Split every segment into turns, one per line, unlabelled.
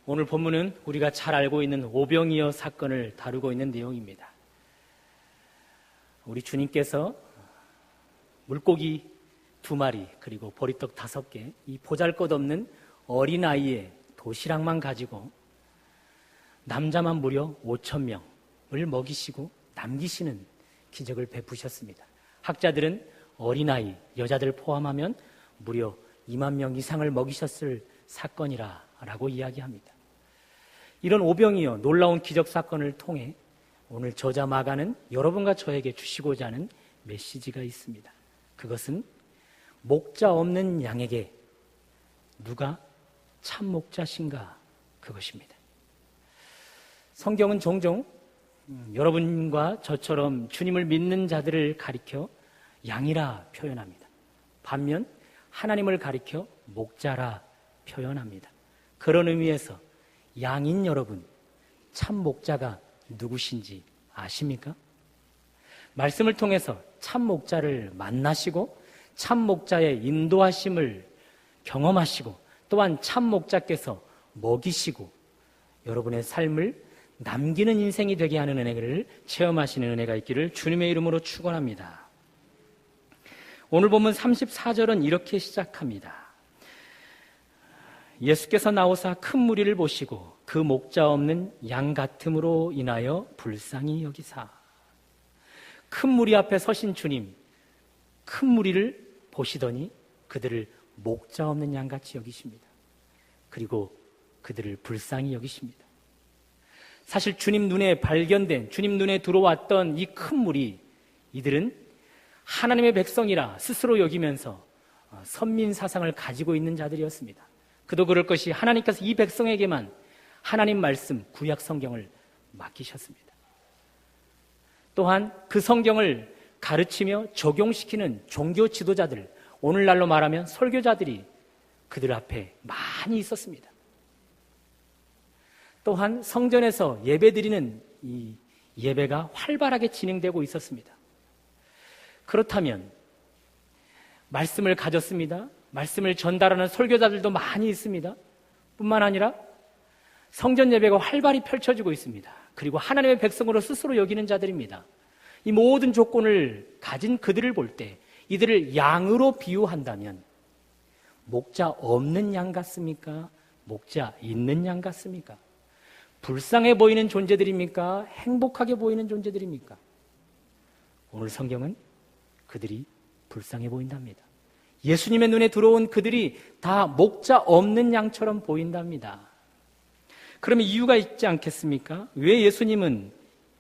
오늘 본문은 우리가 잘 알고 있는 오병이어 사건을 다루고 있는 내용입니다. 우리 주님께서 물고기 2마리 그리고 보리떡 5개, 이 보잘것없는 어린아이의 도시락만 가지고 남자만 무려 5,000명을 먹이시고 남기시는 기적을 베푸셨습니다. 학자들은 어린아이, 여자들 포함하면 무려 2만 명 이상을 먹이셨을 사건이라고 이야기합니다. 이런 오병이어 놀라운 기적 사건을 통해 오늘 저자 마가는 여러분과 저에게 주시고자 하는 메시지가 있습니다. 그것은 목자 없는 양에게 누가 참 목자신가, 그것입니다. 성경은 종종 여러분과 저처럼 주님을 믿는 자들을 가리켜 양이라 표현합니다. 반면 하나님을 가리켜 목자라 표현합니다. 그런 의미에서 양인 여러분, 참 목자가 누구신지 아십니까? 말씀을 통해서 참 목자를 만나시고 참 목자의 인도하심을 경험하시고 또한 참 목자께서 먹이시고 여러분의 삶을 남기는 인생이 되게 하는 은혜를 체험하시는 은혜가 있기를 주님의 이름으로 축원합니다. 오늘 본문 34절은 이렇게 시작합니다. 예수께서 나오사 큰 무리를 보시고 그 목자 없는 양 같음으로 인하여 불쌍히 여기사. 큰 무리 앞에 서신 주님, 큰 무리를 보시더니 그들을 목자 없는 양같이 여기십니다. 그리고 그들을 불쌍히 여기십니다. 사실 주님 눈에 발견된, 주님 눈에 들어왔던 이 큰 무리, 이들은 하나님의 백성이라 스스로 여기면서 선민 사상을 가지고 있는 자들이었습니다. 그도 그럴 것이 하나님께서 이 백성에게만 하나님 말씀, 구약 성경을 맡기셨습니다. 또한 그 성경을 가르치며 적용시키는 종교 지도자들, 오늘날로 말하면 설교자들이 그들 앞에 많이 있었습니다. 또한 성전에서 예배드리는 이 예배가 활발하게 진행되고 있었습니다. 그렇다면 말씀을 가졌습니다. 말씀을 전달하는 설교자들도 많이 있습니다. 뿐만 아니라 성전 예배가 활발히 펼쳐지고 있습니다. 그리고 하나님의 백성으로 스스로 여기는 자들입니다. 이 모든 조건을 가진 그들을 볼 때 이들을 양으로 비유한다면 목자 없는 양 같습니까? 목자 있는 양 같습니까? 불쌍해 보이는 존재들입니까? 행복하게 보이는 존재들입니까? 오늘 성경은 그들이 불쌍해 보인답니다. 예수님의 눈에 들어온 그들이 다 목자 없는 양처럼 보인답니다. 그러면 이유가 있지 않겠습니까? 왜 예수님은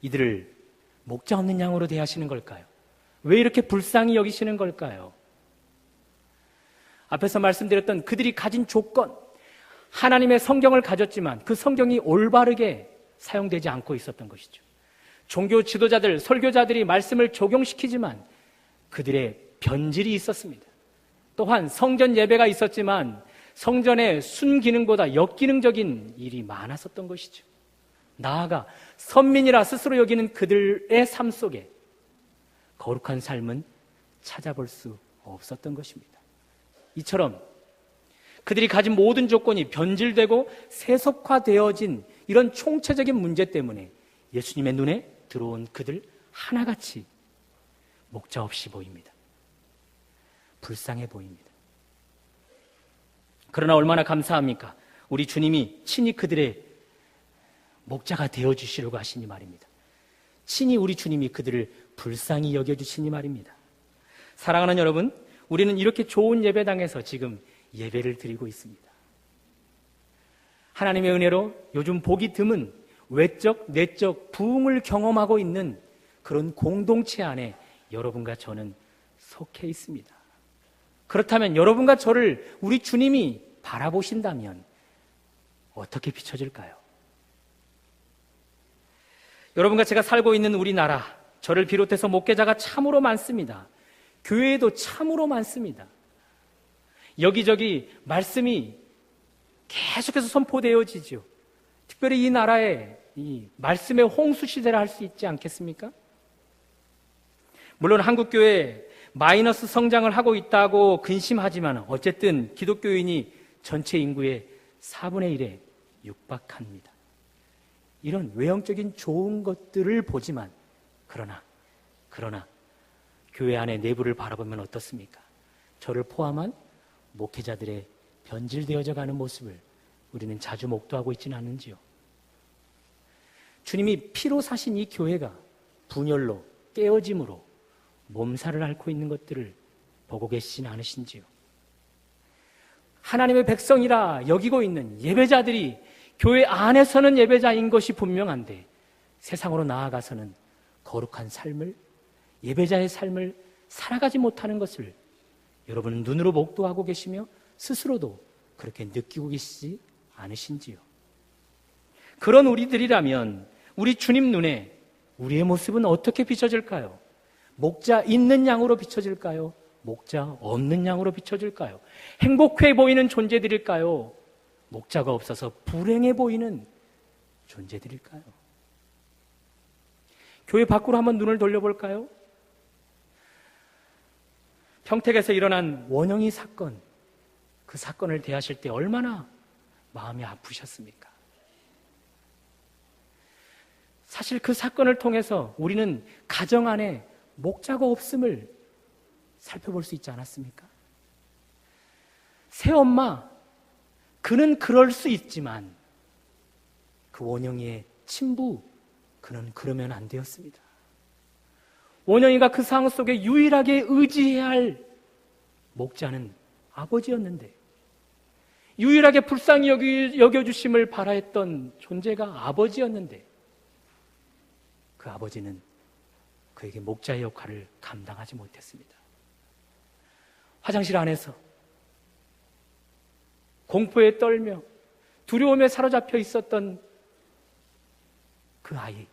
이들을 목자 없는 양으로 대하시는 걸까요? 왜 이렇게 불쌍히 여기시는 걸까요? 앞에서 말씀드렸던 그들이 가진 조건, 하나님의 성경을 가졌지만 그 성경이 올바르게 사용되지 않고 있었던 것이죠. 종교 지도자들, 설교자들이 말씀을 적용시키지만 그들의 변질이 있었습니다. 또한 성전 예배가 있었지만 성전의 순기능보다 역기능적인 일이 많았었던 것이죠. 나아가 선민이라 스스로 여기는 그들의 삶 속에 거룩한 삶은 찾아볼 수 없었던 것입니다. 이처럼 그들이 가진 모든 조건이 변질되고 세속화되어진 이런 총체적인 문제 때문에 예수님의 눈에 들어온 그들 하나같이 목자 없이 보입니다. 불쌍해 보입니다. 그러나 얼마나 감사합니까? 우리 주님이 친히 그들의 목자가 되어주시려고 하시니 말입니다. 친히 우리 주님이 그들을 불쌍히 여겨주시니 말입니다. 사랑하는 여러분, 우리는 이렇게 좋은 예배당에서 지금 예배를 드리고 있습니다. 하나님의 은혜로 요즘 보기 드문 외적, 내적 부흥을 경험하고 있는 그런 공동체 안에 여러분과 저는 속해 있습니다. 그렇다면 여러분과 저를 우리 주님이 바라보신다면 어떻게 비춰질까요? 여러분과 제가 살고 있는 우리나라, 저를 비롯해서 목회자가 참으로 많습니다. 교회에도 참으로 많습니다. 여기저기 말씀이 계속해서 선포되어지죠. 특별히 이 나라에 이 말씀의 홍수 시대를 할 수 있지 않겠습니까? 물론 한국교회 마이너스 성장을 하고 있다고 근심하지만 어쨌든 기독교인이 전체 인구의 4분의 1에 육박합니다. 이런 외형적인 좋은 것들을 보지만 그러나 교회 안의 내부를 바라보면 어떻습니까? 저를 포함한 목회자들의 변질되어져 가는 모습을 우리는 자주 목도하고 있지는 않은지요. 주님이 피로 사신 이 교회가 분열로 깨어짐으로 몸살을 앓고 있는 것들을 보고 계시진 않으신지요. 하나님의 백성이라 여기고 있는 예배자들이 교회 안에서는 예배자인 것이 분명한데 세상으로 나아가서는 거룩한 삶을, 예배자의 삶을 살아가지 못하는 것을 여러분은 눈으로 목도하고 계시며 스스로도 그렇게 느끼고 계시지 않으신지요. 그런 우리들이라면 우리 주님 눈에 우리의 모습은 어떻게 비춰질까요? 목자 있는 양으로 비춰질까요? 목자 없는 양으로 비춰질까요? 행복해 보이는 존재들일까요? 목자가 없어서 불행해 보이는 존재들일까요? 교회 밖으로 한번 눈을 돌려볼까요? 평택에서 일어난 원영이 사건, 그 사건을 대하실 때 얼마나 마음이 아프셨습니까? 사실 그 사건을 통해서 우리는 가정 안에 목자가 없음을 살펴볼 수 있지 않았습니까? 새엄마, 그는 그럴 수 있지만 그 원영이의 친부, 그는 그러면 안 되었습니다. 원영이가 그 상황 속에 유일하게 의지해야 할 목자는 아버지였는데, 유일하게 불쌍히 여겨주심을 바라했던 존재가 아버지였는데, 그 아버지는 그에게 목자의 역할을 감당하지 못했습니다. 화장실 안에서 공포에 떨며 두려움에 사로잡혀 있었던 그 아이,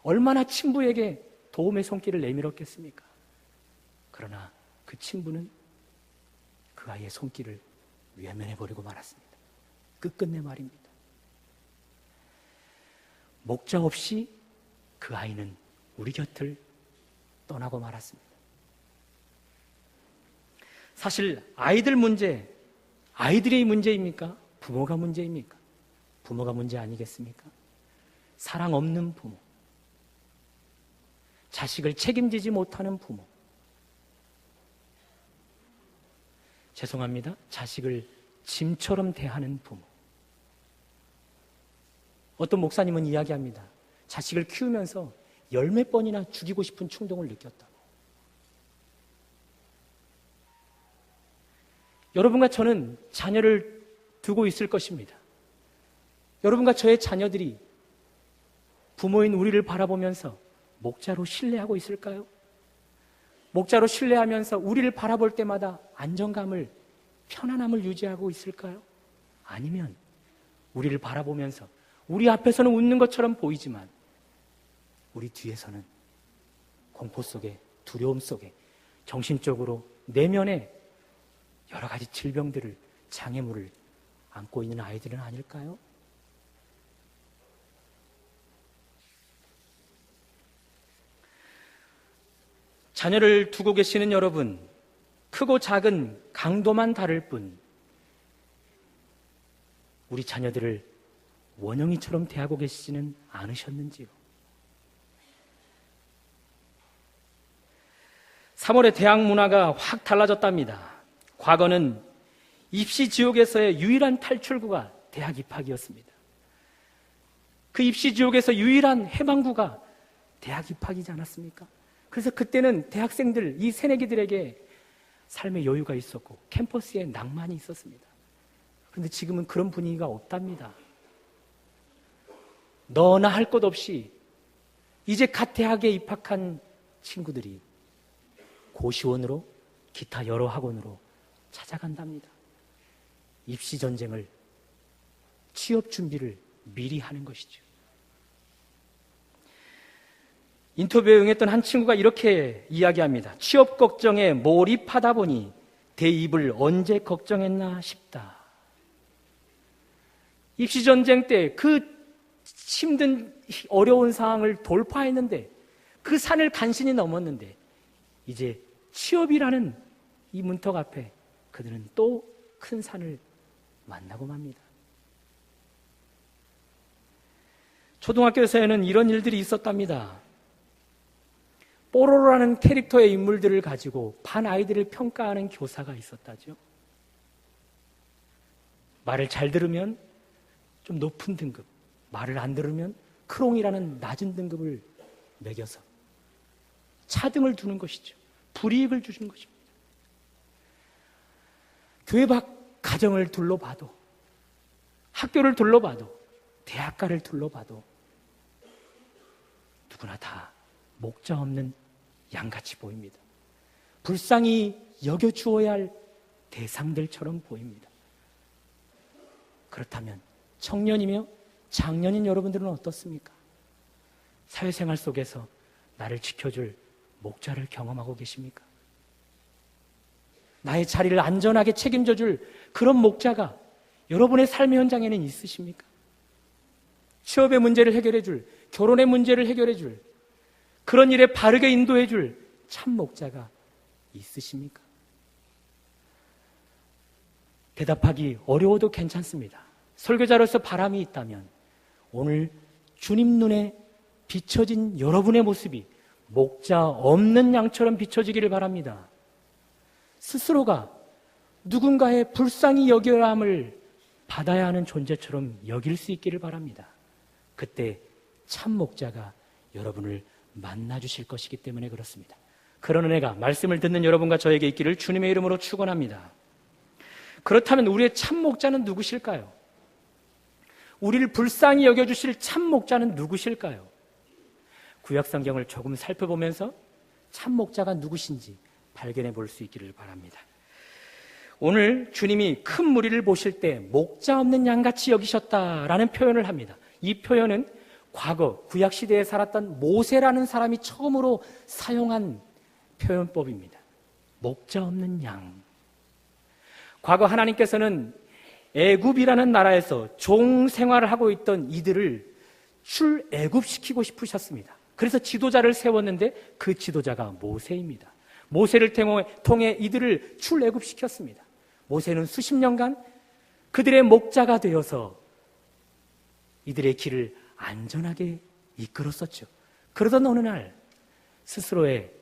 얼마나 친부에게 도움의 손길을 내밀었겠습니까? 그러나 그 친부는 그 아이의 손길을 외면해버리고 말았습니다. 끝끝내 말입니다. 목자 없이 그 아이는 우리 곁을 떠나고 말았습니다. 사실 아이들 문제, 아이들의 문제입니까? 부모가 문제입니까? 부모가 문제 아니겠습니까? 사랑 없는 부모, 자식을 책임지지 못하는 부모, 죄송합니다, 자식을 짐처럼 대하는 부모. 어떤 목사님은 이야기합니다. 자식을 키우면서 열 몇 번이나 죽이고 싶은 충동을 느꼈다고. 여러분과 저는 자녀를 두고 있을 것입니다. 여러분과 저의 자녀들이 부모인 우리를 바라보면서 목자로 신뢰하고 있을까요? 목자로 신뢰하면서 우리를 바라볼 때마다 안정감을, 편안함을 유지하고 있을까요? 아니면 우리를 바라보면서 우리 앞에서는 웃는 것처럼 보이지만 우리 뒤에서는 공포 속에, 두려움 속에 정신적으로 내면에 여러 가지 질병들을, 장애물을 안고 있는 아이들은 아닐까요? 자녀를 두고 계시는 여러분, 크고 작은 강도만 다를 뿐 우리 자녀들을 원영이처럼 대하고 계시지는 않으셨는지요? 3월에 대학 문화가 확 달라졌답니다. 과거는 입시 지옥에서의 유일한 탈출구가 대학 입학이었습니다. 그 입시 지옥에서 유일한 해방구가 대학 입학이지 않았습니까? 그래서 그때는 대학생들, 이 새내기들에게 삶의 여유가 있었고 캠퍼스에 낭만이 있었습니다. 그런데 지금은 그런 분위기가 없답니다. 너나 할 것 없이 이제 갓 대학에 입학한 친구들이 고시원으로, 기타 여러 학원으로 찾아간답니다. 입시 전쟁을, 취업 준비를 미리 하는 것이죠. 인터뷰에 응했던 한 친구가 이렇게 이야기합니다. 취업 걱정에 몰입하다 보니 대입을 언제 걱정했나 싶다. 입시 전쟁 때 그 힘든 어려운 상황을 돌파했는데, 그 산을 간신히 넘었는데 이제 취업이라는 이 문턱 앞에 그들은 또 큰 산을 만나고 맙니다. 초등학교에서는 이런 일들이 있었답니다. 뽀로로라는 캐릭터의 인물들을 가지고 반 아이들을 평가하는 교사가 있었다죠. 말을 잘 들으면 좀 높은 등급, 말을 안 들으면 크롱이라는 낮은 등급을 매겨서 차등을 두는 것이죠. 불이익을 주는 것입니다. 교회 밖 가정을 둘러봐도, 학교를 둘러봐도, 대학가를 둘러봐도 누구나 다 목자 없는 양같이 보입니다. 불쌍히 여겨주어야 할 대상들처럼 보입니다. 그렇다면 청년이며 장년인 여러분들은 어떻습니까? 사회생활 속에서 나를 지켜줄 목자를 경험하고 계십니까? 나의 자리를 안전하게 책임져줄 그런 목자가 여러분의 삶의 현장에는 있으십니까? 취업의 문제를 해결해줄, 결혼의 문제를 해결해줄, 그런 일에 바르게 인도해줄 참 목자가 있으십니까? 대답하기 어려워도 괜찮습니다. 설교자로서 바람이 있다면 오늘 주님 눈에 비춰진 여러분의 모습이 목자 없는 양처럼 비춰지기를 바랍니다. 스스로가 누군가의 불쌍히 여겨야 함을 받아야 하는 존재처럼 여길 수 있기를 바랍니다. 그때 참 목자가 여러분을 만나주실 것이기 때문에 그렇습니다. 그런 은혜가 말씀을 듣는 여러분과 저에게 있기를 주님의 이름으로 축원합니다. 그렇다면 우리의 참 목자는 누구실까요? 우리를 불쌍히 여겨주실 참 목자는 누구실까요? 구약성경을 조금 살펴보면서 참 목자가 누구신지 발견해 볼 수 있기를 바랍니다. 오늘 주님이 큰 무리를 보실 때 목자 없는 양같이 여기셨다라는 표현을 합니다. 이 표현은 과거 구약시대에 살았던 모세라는 사람이 처음으로 사용한 표현법입니다. 목자 없는 양. 과거 하나님께서는 애굽이라는 나라에서 종 생활을 하고 있던 이들을 출애굽시키고 싶으셨습니다. 그래서 지도자를 세웠는데 그 지도자가 모세입니다. 모세를 통해 이들을 출애굽시켰습니다. 모세는 수십 년간 그들의 목자가 되어서 이들의 길을 안전하게 이끌었었죠. 그러던 어느 날 스스로의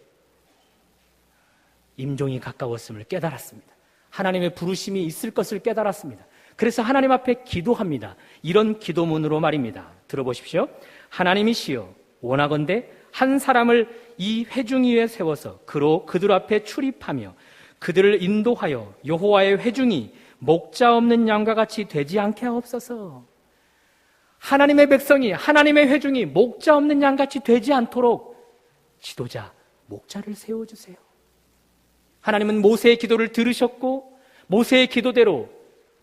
임종이 가까웠음을 깨달았습니다. 하나님의 부르심이 있을 것을 깨달았습니다. 그래서 하나님 앞에 기도합니다. 이런 기도문으로 말입니다. 들어보십시오. 하나님이시여, 원하건대 한 사람을 이 회중 위에 세워서 그들 앞에 출입하며 그들을 인도하여 여호와의 회중이 목자 없는 양과 같이 되지 않게 하옵소서. 하나님의 백성이, 하나님의 회중이 목자 없는 양같이 되지 않도록 지도자, 목자를 세워주세요. 하나님은 모세의 기도를 들으셨고 모세의 기도대로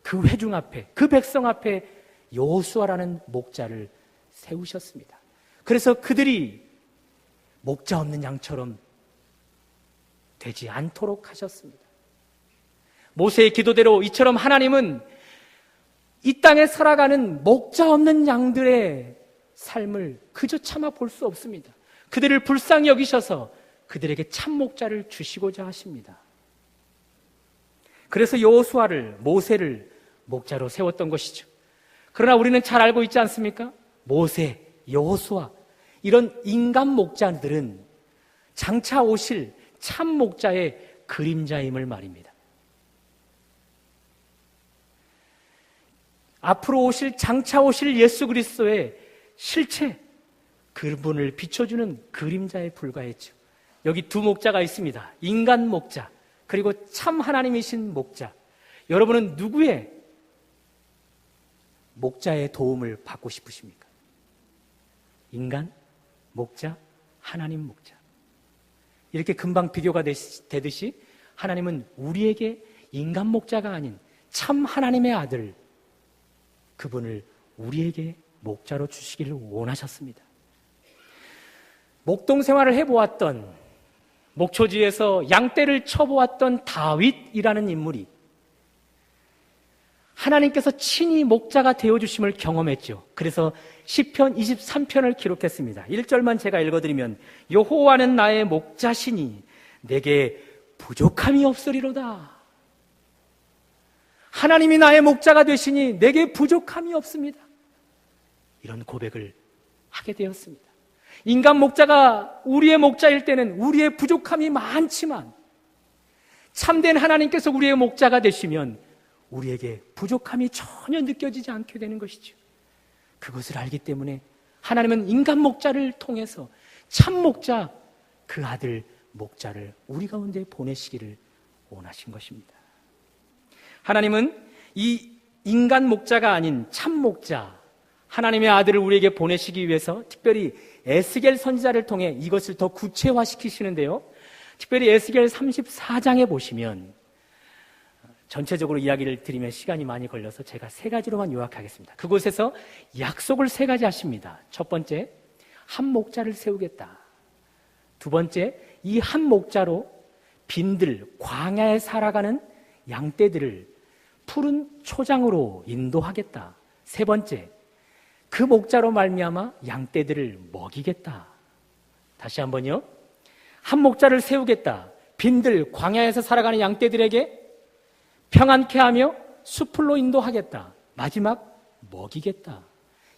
그 회중 앞에, 그 백성 앞에 여호수아라는 목자를 세우셨습니다. 그래서 그들이 목자 없는 양처럼 되지 않도록 하셨습니다. 모세의 기도대로 이처럼 하나님은 이 땅에 살아가는 목자 없는 양들의 삶을 그저 참아 볼 수 없습니다. 그들을 불쌍히 여기셔서 그들에게 참 목자를 주시고자 하십니다. 그래서 여호수아를, 모세를 목자로 세웠던 것이죠. 그러나 우리는 잘 알고 있지 않습니까? 모세, 여호수아 이런 인간 목자들은 장차 오실 참 목자의 그림자임을 말입니다. 앞으로 오실, 장차 오실 예수 그리스도의 실체, 그분을 비춰주는 그림자에 불과했죠. 여기 두 목자가 있습니다. 인간 목자, 그리고 참 하나님이신 목자. 여러분은 누구의 목자의 도움을 받고 싶으십니까? 인간, 목자, 하나님 목자. 이렇게 금방 비교가 되듯이 하나님은 우리에게 인간 목자가 아닌 참 하나님의 아들, 그분을 우리에게 목자로 주시기를 원하셨습니다. 목동 생활을 해보았던, 목초지에서 양떼를 쳐보았던 다윗이라는 인물이 하나님께서 친히 목자가 되어주심을 경험했죠. 그래서 시편 23편을 기록했습니다. 1절만 제가 읽어드리면 여호와는 나의 목자시니 내게 부족함이 없으리로다. 하나님이 나의 목자가 되시니 내게 부족함이 없습니다. 이런 고백을 하게 되었습니다. 인간 목자가 우리의 목자일 때는 우리의 부족함이 많지만 참된 하나님께서 우리의 목자가 되시면 우리에게 부족함이 전혀 느껴지지 않게 되는 것이죠. 그것을 알기 때문에 하나님은 인간 목자를 통해서 참 목자, 그 아들 목자를 우리 가운데 보내시기를 원하신 것입니다. 하나님은 이 인간 목자가 아닌 참 목자, 하나님의 아들을 우리에게 보내시기 위해서 특별히 에스겔 선지자를 통해 이것을 더 구체화시키시는데요. 특별히 에스겔 34장에 보시면 전체적으로 이야기를 드리면 시간이 많이 걸려서 제가 3가지로만 요약하겠습니다. 그곳에서 약속을 3가지 하십니다. 첫 번째, 한 목자를 세우겠다. 두 번째, 이 한 목자로 빈들, 광야에 살아가는 양떼들을 푸른 초장으로 인도하겠다. 세 번째, 그 목자로 말미암아 양떼들을 먹이겠다. 다시 한번요. 한 목자를 세우겠다. 빈들, 광야에서 살아가는 양떼들에게 평안케 하며 수풀로 인도하겠다. 마지막, 먹이겠다.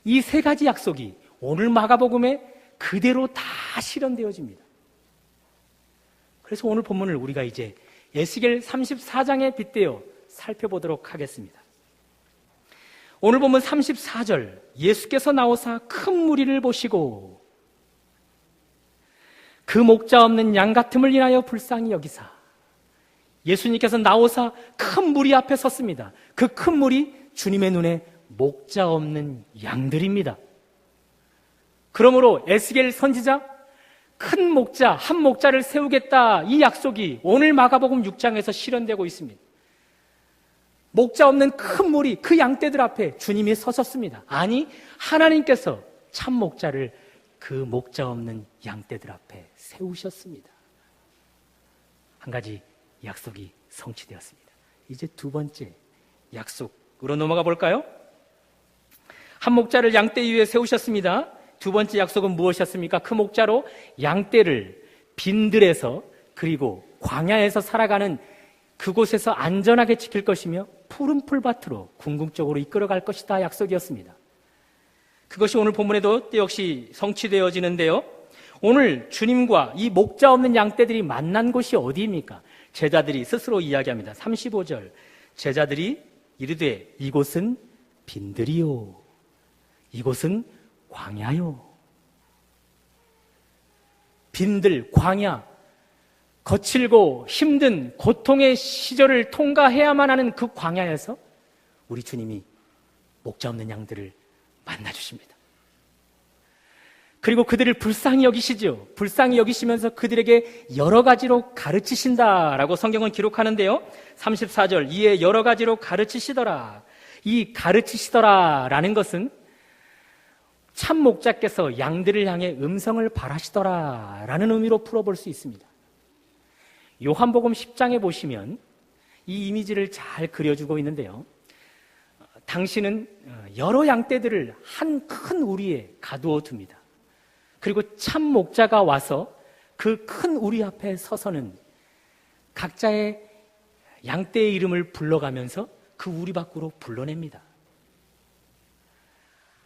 이 3가지 약속이 오늘 마가복음에 그대로 다 실현되어집니다. 그래서 오늘 본문을 우리가 이제 에스겔 34장에 빗대어 살펴보도록 하겠습니다. 오늘 본문 34절, 예수께서 나오사 큰 무리를 보시고 그 목자 없는 양 같음을 인하여 불쌍히 여기사. 예수님께서 나오사 큰 무리 앞에 섰습니다. 그 큰 무리, 주님의 눈에 목자 없는 양들입니다. 그러므로 에스겔 선지자, 큰 목자, 한 목자를 세우겠다, 이 약속이 오늘 마가복음 6장에서 실현되고 있습니다. 목자 없는 큰 무리, 그 양떼들 앞에 주님이 서셨습니다. 아니, 하나님께서 참 목자를 그 목자 없는 양떼들 앞에 세우셨습니다. 한 가지 약속이 성취되었습니다. 이제 두 번째 약속으로 넘어가 볼까요? 한 목자를 양떼 위에 세우셨습니다. 두 번째 약속은 무엇이었습니까? 그 목자로 양떼를 빈들에서 그리고 광야에서 살아가는 그곳에서 안전하게 지킬 것이며 푸른 풀밭으로 궁극적으로 이끌어갈 것이다 약속이었습니다. 그것이 오늘 본문에도 역시 성취되어지는데요. 오늘 주님과 이 목자 없는 양떼들이 만난 곳이 어디입니까? 제자들이 스스로 이야기합니다. 35절, 제자들이 이르되 이곳은 빈들이요, 이곳은 광야요. 빈들, 광야, 거칠고 힘든 고통의 시절을 통과해야만 하는 그 광야에서 우리 주님이 목자 없는 양들을 만나주십니다. 그리고 그들을 불쌍히 여기시죠. 불쌍히 여기시면서 그들에게 여러 가지로 가르치신다라고 성경은 기록하는데요. 34절, 이에 여러 가지로 가르치시더라. 이 가르치시더라라는 것은 참 목자께서 양들을 향해 음성을 발하시더라라는 의미로 풀어볼 수 있습니다. 요한복음 10장에 보시면 이 이미지를 잘 그려주고 있는데요. 당신은 여러 양떼들을 한 큰 우리에 가두어 둡니다. 그리고 참 목자가 와서 그 큰 우리 앞에 서서는 각자의 양떼의 이름을 불러가면서 그 우리 밖으로 불러냅니다.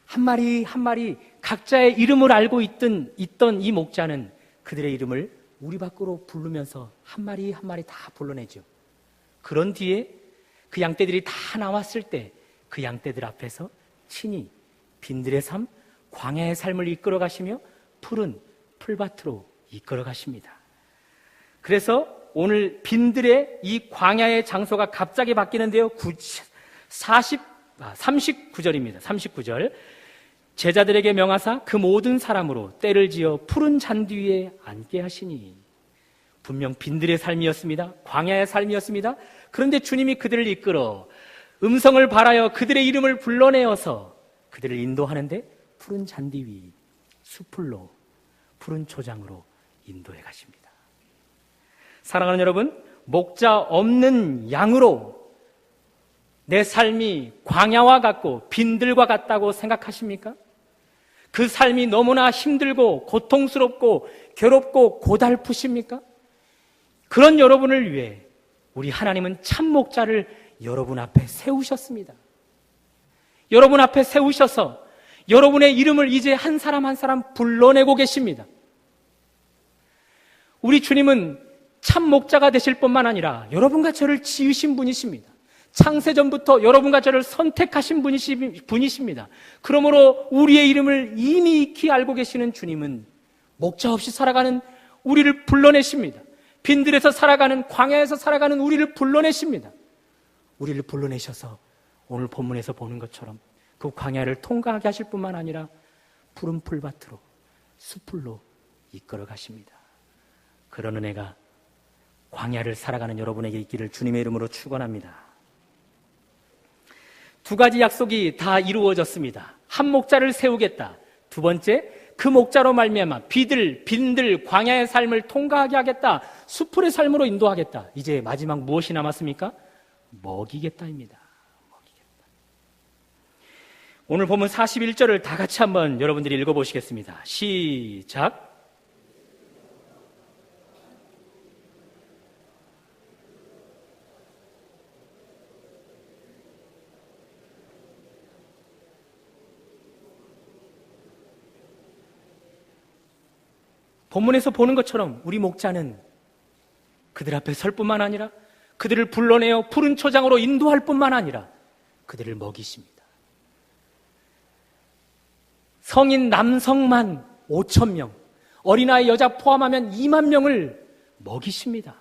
한 마리 한 마리 각자의 이름을 알고 있던 이 목자는 그들의 이름을 우리 밖으로 부르면서 한 마리 한 마리 다 불러내죠. 그런 뒤에 그 양떼들이 다 나왔을 때 그 양떼들 앞에서 친히 빈들의 삶, 광야의 삶을 이끌어 가시며 푸른 풀밭으로 이끌어 가십니다. 그래서 오늘 빈들의 이 광야의 장소가 갑자기 바뀌는데요. 39절입니다. 39절. 제자들에게 명하사 그 모든 사람으로 때를 지어 푸른 잔디 위에 앉게 하시니. 분명 빈들의 삶이었습니다. 광야의 삶이었습니다. 그런데 주님이 그들을 이끌어 음성을 발하여 그들의 이름을 불러내어서 그들을 인도하는데 푸른 잔디 위, 수풀로, 푸른 초장으로 인도해 가십니다. 사랑하는 여러분, 목자 없는 양으로 내 삶이 광야와 같고 빈들과 같다고 생각하십니까? 그 삶이 너무나 힘들고 고통스럽고 괴롭고 고달프십니까? 그런 여러분을 위해 우리 하나님은 참 목자를 여러분 앞에 세우셨습니다. 여러분 앞에 세우셔서 여러분의 이름을 이제 한 사람 한 사람 불러내고 계십니다. 우리 주님은 참 목자가 되실 뿐만 아니라 여러분과 저를 지으신 분이십니다. 창세전부터 여러분과 저를 선택하신 분이십니다. 그러므로 우리의 이름을 이미 익히 알고 계시는 주님은 목자 없이 살아가는 우리를 불러내십니다. 빈들에서 살아가는, 광야에서 살아가는 우리를 불러내십니다. 우리를 불러내셔서 오늘 본문에서 보는 것처럼 그 광야를 통과하게 하실 뿐만 아니라 푸른 풀밭으로, 숲풀로 이끌어 가십니다. 그런 은혜가 광야를 살아가는 여러분에게 있기를 주님의 이름으로 축원합니다. 두 가지 약속이 다 이루어졌습니다. 한 목자를 세우겠다. 두 번째, 그 목자로 말미암아 빈들 광야의 삶을 통과하게 하겠다. 숲풀의 삶으로 인도하겠다. 이제 마지막 무엇이 남았습니까? 먹이겠다입니다. 먹이겠다. 오늘 보면 41절을 다 같이 한번 여러분들이 읽어보시겠습니다. 시작. 본문에서 보는 것처럼 우리 목자는 그들 앞에 설 뿐만 아니라 그들을 불러내어 푸른 초장으로 인도할 뿐만 아니라 그들을 먹이십니다. 성인 남성만 5,000명, 어린아이 여자 포함하면 2만 명을 먹이십니다.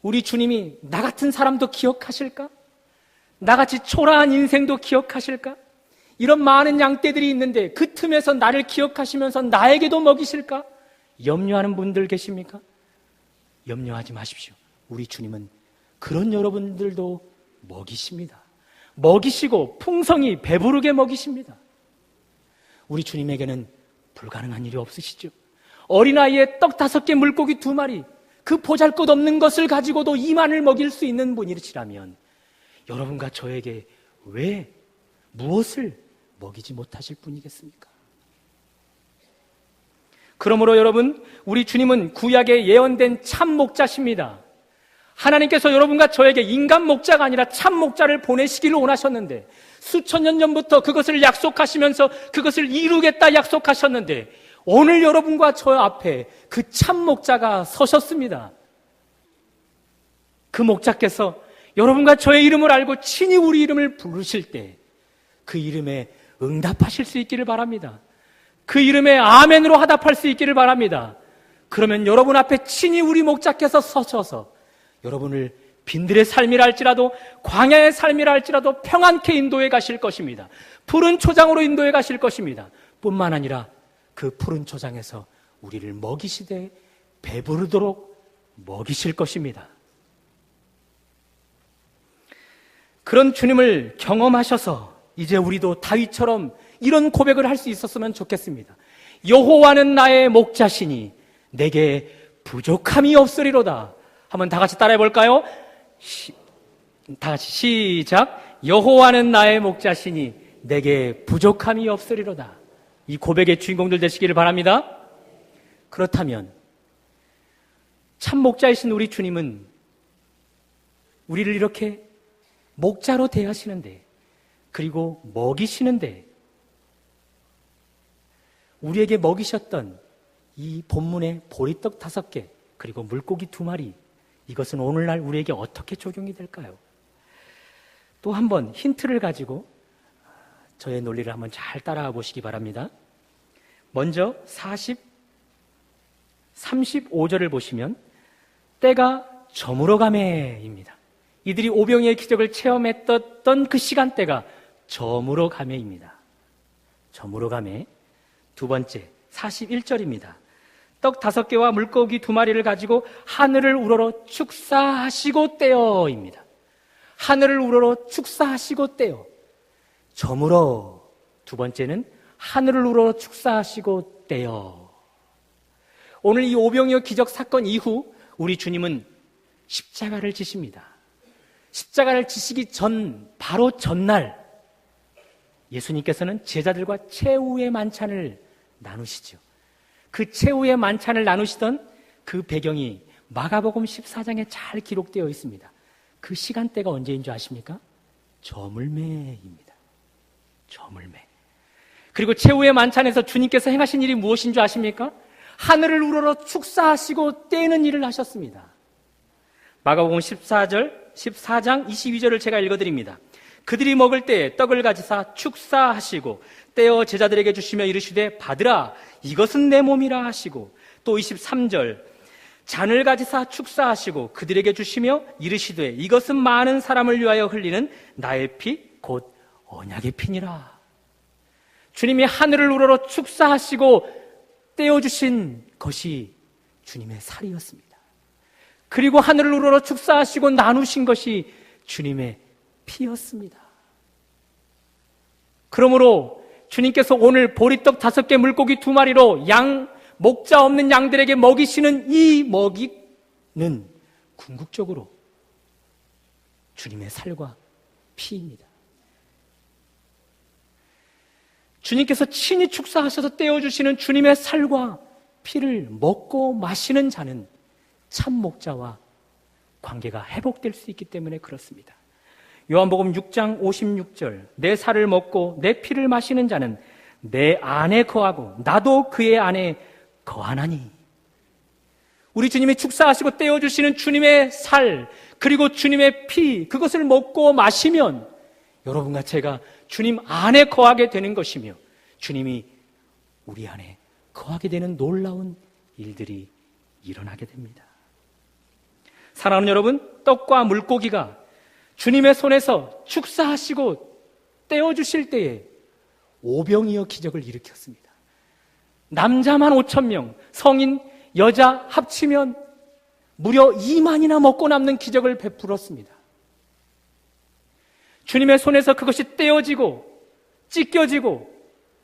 우리 주님이 나 같은 사람도 기억하실까? 나같이 초라한 인생도 기억하실까? 이런 많은 양떼들이 있는데 그 틈에서 나를 기억하시면서 나에게도 먹이실까? 염려하는 분들 계십니까? 염려하지 마십시오. 우리 주님은 그런 여러분들도 먹이십니다. 먹이시고 풍성히 배부르게 먹이십니다. 우리 주님에게는 불가능한 일이 없으시죠. 어린아이의 떡 5개, 물고기 2마리, 그 보잘것없는 것을 가지고도 2만을 먹일 수 있는 분이시라면 여러분과 저에게 왜 무엇을 먹이지 못하실 분이겠습니까? 그러므로 여러분, 우리 주님은 구약에 예언된 참 목자십니다. 하나님께서 여러분과 저에게 인간 목자가 아니라 참 목자를 보내시기를 원하셨는데 수천 년 전부터 그것을 약속하시면서 그것을 이루겠다 약속하셨는데 오늘 여러분과 저 앞에 그 참 목자가 서셨습니다. 그 목자께서 여러분과 저의 이름을 알고 친히 우리 이름을 부르실 때 그 이름에 응답하실 수 있기를 바랍니다. 그 이름에 아멘으로 화답할 수 있기를 바랍니다. 그러면 여러분 앞에 친히 우리 목자께서 서셔서 여러분을 빈들의 삶이라 할지라도 광야의 삶이라 할지라도 평안케 인도해 가실 것입니다. 푸른 초장으로 인도해 가실 것입니다. 뿐만 아니라 그 푸른 초장에서 우리를 먹이시되 배부르도록 먹이실 것입니다. 그런 주님을 경험하셔서 이제 우리도 다윗처럼 이런 고백을 할 수 있었으면 좋겠습니다. 여호와는 나의 목자시니 내게 부족함이 없으리로다. 한번 다 같이 따라해 볼까요? 다 같이 시작. 여호와는 나의 목자시니 내게 부족함이 없으리로다. 이 고백의 주인공들 되시기를 바랍니다. 그렇다면 참 목자이신 우리 주님은 우리를 이렇게 목자로 대하시는데 그리고 먹이시는데 우리에게 먹이셨던 이 본문의 보리떡 5개 그리고 물고기 2마리 이것은 오늘날 우리에게 어떻게 적용이 될까요? 또 한번 힌트를 가지고 저의 논리를 한번 잘 따라와 보시기 바랍니다. 먼저 35절을 보시면 때가 저물어가매입니다. 이들이 오병이의 기적을 체험했던 그 시간대가 저물어가매입니다. 저물어가매. 두 번째 41절입니다. 떡 5개와 물고기 2마리를 가지고 하늘을 우러러 축사하시고 떼어입니다. 하늘을 우러러 축사하시고 떼어. 저물어. 두 번째는 하늘을 우러러 축사하시고 떼어. 오늘 이 오병이어 기적 사건 이후 우리 주님은 십자가를 지십니다. 십자가를 지시기 전, 바로 전날 예수님께서는 제자들과 최후의 만찬을 나누시죠. 그 최후의 만찬을 나누시던 그 배경이 마가복음 14장에 잘 기록되어 있습니다. 그 시간대가 언제인 줄 아십니까? 저물매입니다. 저물매. 그리고 최후의 만찬에서 주님께서 행하신 일이 무엇인 줄 아십니까? 하늘을 우러러 축사하시고 떼는 일을 하셨습니다. 마가복음 14장 22절을 제가 읽어드립니다. 그들이 먹을 때에 떡을 가지사 축사하시고 떼어 제자들에게 주시며 이르시되 받으라 이것은 내 몸이라 하시고, 또 23절 잔을 가지사 축사하시고 그들에게 주시며 이르시되 이것은 많은 사람을 위하여 흘리는 나의 피 곧 언약의 피니라. 주님이 하늘을 우러러 축사하시고 떼어주신 것이 주님의 살이었습니다. 그리고 하늘을 우러러 축사하시고 나누신 것이 주님의 피였습니다. 그러므로 주님께서 오늘 보리떡 5개 물고기 2마리로 목자 없는 양들에게 먹이시는 이 먹이는 궁극적으로 주님의 살과 피입니다. 주님께서 친히 축사하셔서 떼어주시는 주님의 살과 피를 먹고 마시는 자는 참 목자와 관계가 회복될 수 있기 때문에 그렇습니다. 요한복음 6장 56절 내 살을 먹고 내 피를 마시는 자는 내 안에 거하고 나도 그의 안에 거하나니. 우리 주님이 축사하시고 떼어주시는 주님의 살 그리고 주님의 피, 그것을 먹고 마시면 여러분과 제가 주님 안에 거하게 되는 것이며 주님이 우리 안에 거하게 되는 놀라운 일들이 일어나게 됩니다. 사랑하는 여러분, 떡과 물고기가 주님의 손에서 축사하시고 떼어주실 때에 오병이어 기적을 일으켰습니다. 남자만 5,000명, 성인, 여자 합치면 무려 2만이나 먹고 남는 기적을 베풀었습니다. 주님의 손에서 그것이 떼어지고 찢겨지고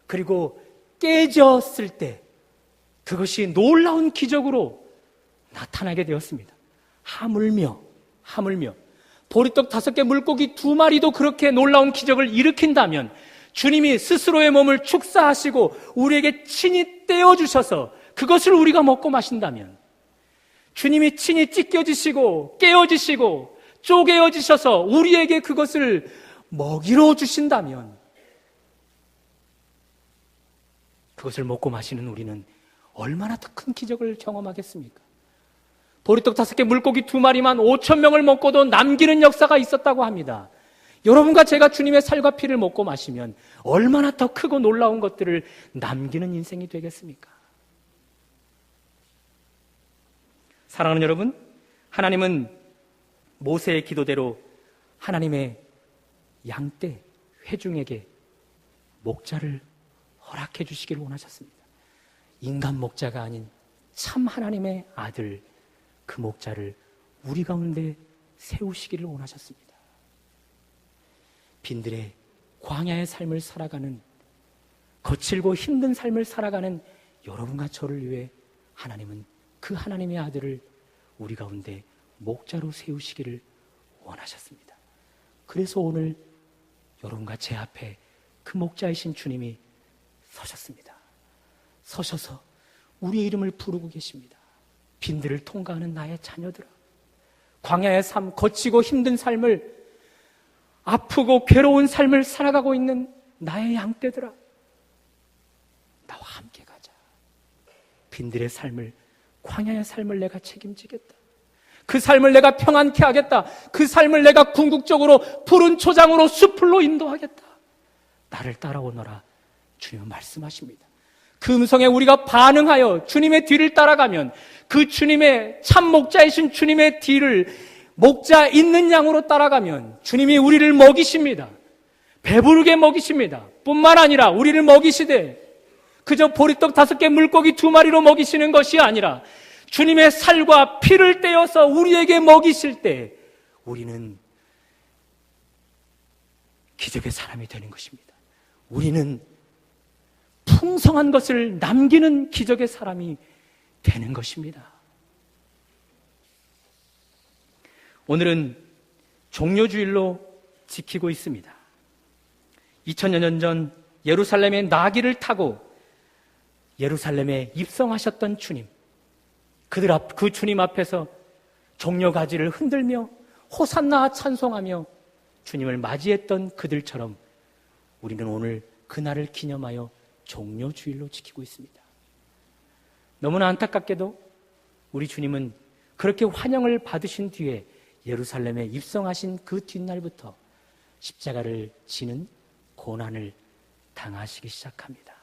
그리고 깨졌을 때 그것이 놀라운 기적으로 나타나게 되었습니다. 하물며 보리떡 5개 물고기 2마리도 그렇게 놀라운 기적을 일으킨다면 주님이 스스로의 몸을 축사하시고 우리에게 친히 떼어주셔서 그것을 우리가 먹고 마신다면, 주님이 친히 찢겨지시고 깨어지시고 쪼개어지셔서 우리에게 그것을 먹이로 주신다면 그것을 먹고 마시는 우리는 얼마나 더 큰 기적을 경험하겠습니까? 보리떡 5개 물고기 2마리만 5,000명을 먹고도 남기는 역사가 있었다고 합니다. 여러분과 제가 주님의 살과 피를 먹고 마시면 얼마나 더 크고 놀라운 것들을 남기는 인생이 되겠습니까? 사랑하는 여러분, 하나님은 모세의 기도대로 하나님의 양떼 회중에게 목자를 허락해 주시기를 원하셨습니다. 인간 목자가 아닌 참 하나님의 아들, 그 목자를 우리 가운데 세우시기를 원하셨습니다. 빈들의 광야의 삶을 살아가는, 거칠고 힘든 삶을 살아가는 여러분과 저를 위해 하나님은 그 하나님의 아들을 우리 가운데 목자로 세우시기를 원하셨습니다. 그래서 오늘 여러분과 제 앞에 그 목자이신 주님이 서셨습니다. 서셔서 우리의 이름을 부르고 계십니다. 빈들을 통과하는 나의 자녀들아, 광야의 삶, 거치고 힘든 삶을, 아프고 괴로운 삶을 살아가고 있는 나의 양떼들아, 나와 함께 가자. 빈들의 삶을, 광야의 삶을 내가 책임지겠다. 그 삶을 내가 평안케 하겠다. 그 삶을 내가 궁극적으로 푸른 초장으로 숲으로 인도하겠다. 나를 따라오너라, 주님은 말씀하십니다. 그 음성에 우리가 반응하여 주님의 뒤를 따라가면 그 주님의 참 목자이신 주님의 뒤를 목자 있는 양으로 따라가면 주님이 우리를 먹이십니다. 배부르게 먹이십니다. 뿐만 아니라 우리를 먹이시되 그저 보리떡 5개 물고기 2마리로 먹이시는 것이 아니라 주님의 살과 피를 떼어서 우리에게 먹이실 때 우리는 기적의 사람이 되는 것입니다. 우리는 풍성한 것을 남기는 기적의 사람이 되는 것입니다. 오늘은 종료주일로 지키고 있습니다. 2000여 년 전 예루살렘의 나귀를 타고 예루살렘에 입성하셨던 주님, 그 주님 앞에서 종려가지를 흔들며 호산나 찬송하며 주님을 맞이했던 그들처럼 우리는 오늘 그날을 기념하여 종료주일로 지키고 있습니다. 너무나 안타깝게도 우리 주님은 그렇게 환영을 받으신 뒤에 예루살렘에 입성하신 그 뒷날부터 십자가를 지는 고난을 당하시기 시작합니다.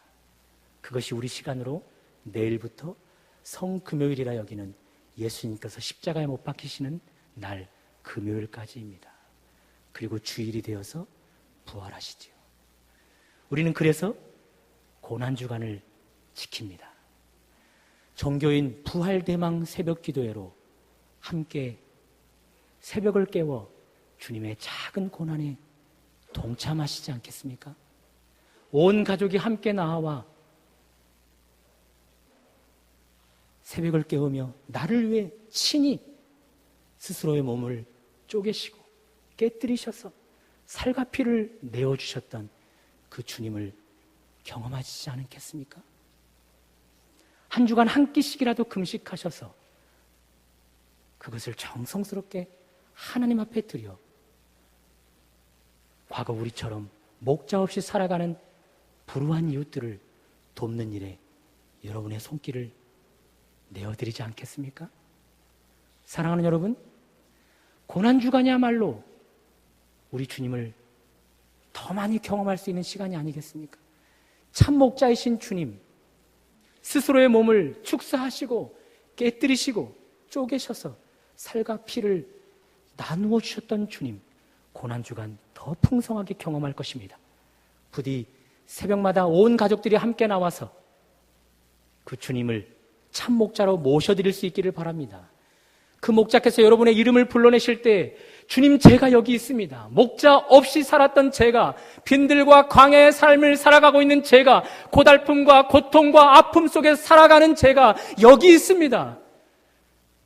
그것이 우리 시간으로 내일부터 성금요일이라 여기는 예수님께서 십자가에 못 박히시는 날 금요일까지입니다. 그리고 주일이 되어서 부활하시지요. 우리는 그래서 고난주간을 지킵니다. 종교인 부활대망 새벽기도회로 함께 새벽을 깨워 주님의 작은 고난에 동참하시지 않겠습니까? 온 가족이 함께 나와 새벽을 깨우며 나를 위해 친히 스스로의 몸을 쪼개시고 깨뜨리셔서 살과 피를 내어주셨던 그 주님을 경험하시지 않겠습니까? 한 주간 한 끼씩이라도 금식하셔서 그것을 정성스럽게 하나님 앞에 드려 과거 우리처럼 목자 없이 살아가는 불우한 이웃들을 돕는 일에 여러분의 손길을 내어드리지 않겠습니까? 사랑하는 여러분, 고난주간이야말로 우리 주님을 더 많이 경험할 수 있는 시간이 아니겠습니까? 참 목자이신 주님, 스스로의 몸을 축사하시고 깨뜨리시고 쪼개셔서 살과 피를 나누어 주셨던 주님, 고난주간 더 풍성하게 경험할 것입니다. 부디 새벽마다 온 가족들이 함께 나와서 그 주님을 참 목자로 모셔드릴 수 있기를 바랍니다. 그 목자께서 여러분의 이름을 불러내실 때 주님, 제가 여기 있습니다. 목자 없이 살았던 제가, 빈들과 광야의 삶을 살아가고 있는 제가, 고달픔과 고통과 아픔 속에 살아가는 제가 여기 있습니다.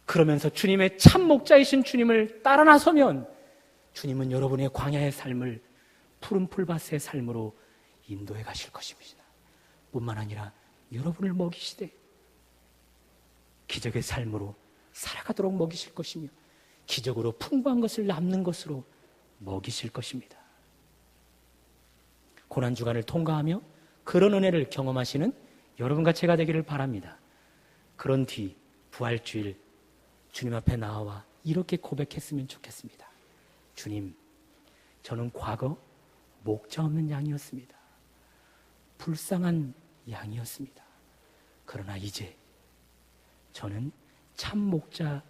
그러면서 주님의 참 목자이신 주님을 따라 나서면 주님은 여러분의 광야의 삶을 푸른 풀밭의 삶으로 인도해 가실 것입니다. 뿐만 아니라 여러분을 먹이시되 기적의 삶으로 살아가도록 먹이실 것이며 기적으로 풍부한 것을 남는 것으로 먹이실 것입니다. 고난주간을 통과하며 그런 은혜를 경험하시는 여러분과 제가 되기를 바랍니다. 그런 뒤 부활주일 주님 앞에 나와 이렇게 고백했으면 좋겠습니다. 주님, 저는 과거 목자 없는 양이었습니다. 불쌍한 양이었습니다. 그러나 이제 저는 참 목자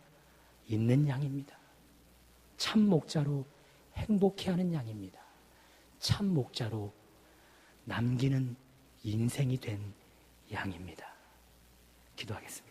있는 양입니다. 참 목자로 행복해하는 양입니다. 참 목자로 남기는 인생이 된 양입니다. 기도하겠습니다.